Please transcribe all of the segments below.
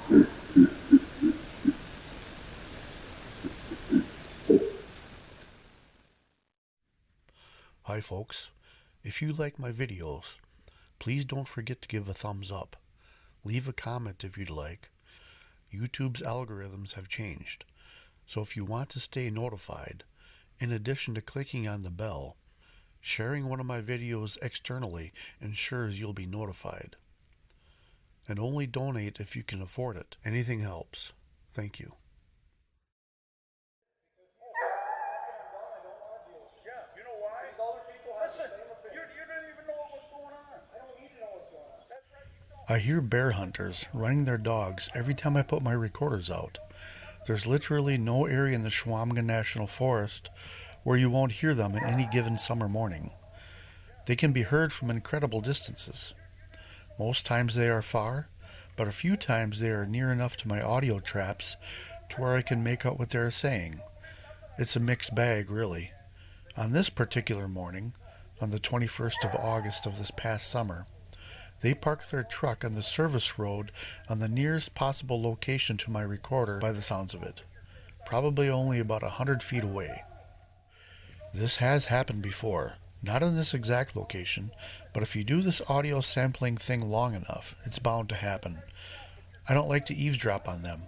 Hi folks, if you like my videos, please don't forget to give a thumbs up. Leave a comment if you'd like. YouTube's algorithms have changed, so if you want to stay notified, in addition to clicking on the bell, sharing one of my videos externally ensures you'll be notified. And only donate if you can afford it. Anything helps. Thank you. I hear bear hunters running their dogs every time I put my recorders out. There's literally no area in the Chequamegon National Forest where you won't hear them in any given summer morning. They can be heard from incredible distances. Most times they are far, but a few times they are near enough to my audio traps to where I can make out what they are saying. It's a mixed bag, really. On this particular morning, on the 21st of August of this past summer, they parked their truck on the service road on the nearest possible location to my recorder by the sounds of it, probably only about 100 feet away. This has happened before, not in this exact location, but if you do this audio sampling thing long enough, it's bound to happen. I don't like to eavesdrop on them,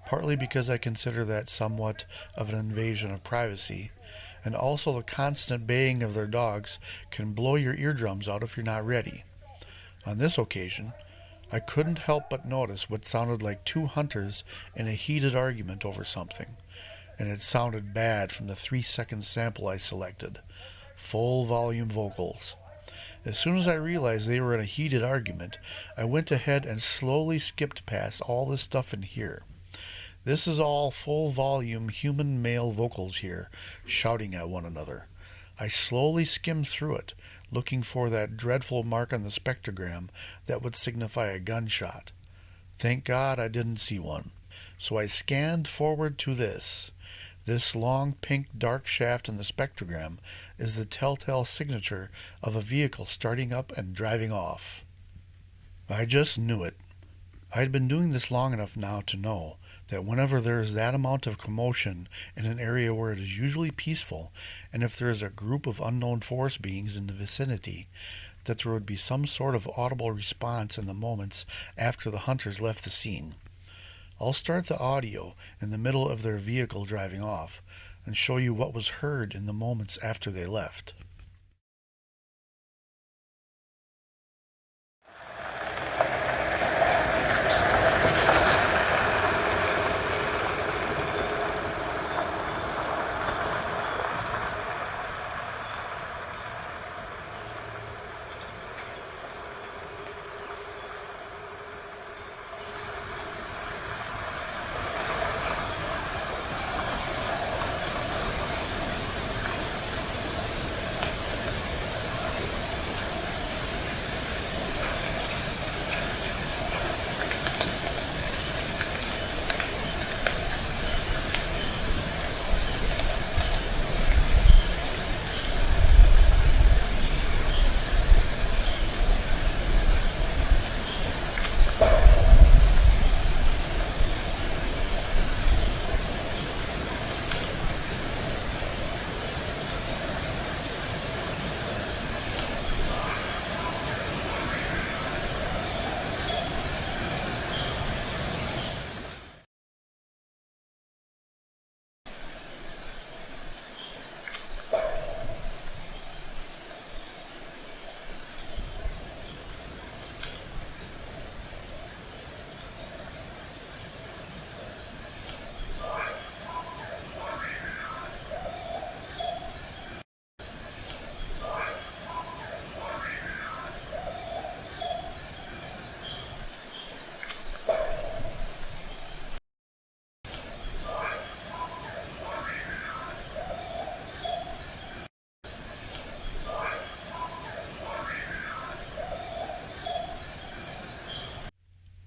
partly because I consider that somewhat of an invasion of privacy, and also the constant baying of their dogs can blow your eardrums out if you're not ready. On this occasion, I couldn't help but notice what sounded like two hunters in a heated argument over something, and it sounded bad from the 3-second sample I selected. Full volume vocals. As soon as I realized they were in a heated argument, I went ahead and slowly skipped past all this stuff in here. This is all full volume human male vocals here, shouting at one another. I slowly skimmed through it, looking for that dreadful mark on the spectrogram that would signify a gunshot. Thank God I didn't see one. So I scanned forward to this. This long pink dark shaft in the spectrogram is the telltale signature of a vehicle starting up and driving off. I just knew it. I had been doing this long enough now to know that whenever there is that amount of commotion in an area where it is usually peaceful, and if there is a group of unknown forest beings in the vicinity, that there would be some sort of audible response in the moments after the hunters left the scene. I'll start the audio in the middle of their vehicle driving off, and show you what was heard in the moments after they left.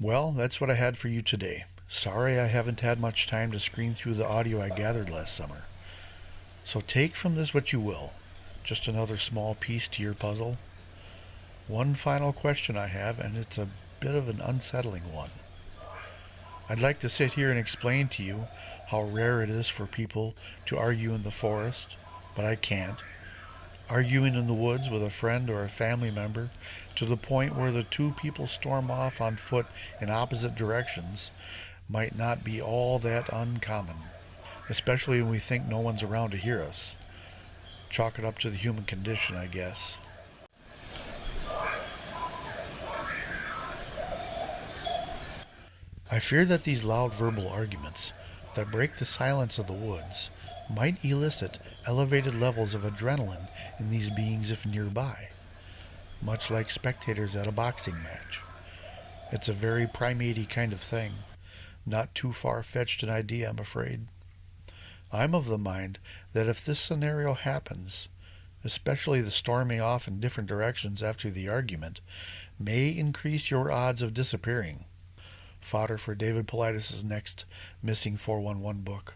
Well, that's what I had for you today. Sorry I haven't had much time to screen through the audio I gathered last summer. So take from this what you will. Just another small piece to your puzzle. One final question I have, and it's a bit of an unsettling one. I'd like to sit here and explain to you how rare it is for people to argue in the forest, but I can't. Arguing in the woods with a friend or a family member to the point where the two people storm off on foot in opposite directions might not be all that uncommon, especially when we think no one's around to hear us. Chalk it up to the human condition, I guess. I fear that these loud verbal arguments that break the silence of the woods might elicit elevated levels of adrenaline in these beings if nearby, much like spectators at a boxing match. It's a very primate kind of thing, not too far-fetched an idea, I'm afraid. I'm of the mind that if this scenario happens, especially the storming off in different directions after the argument, may increase your odds of disappearing. Fodder for David Paulides' next Missing 411 book.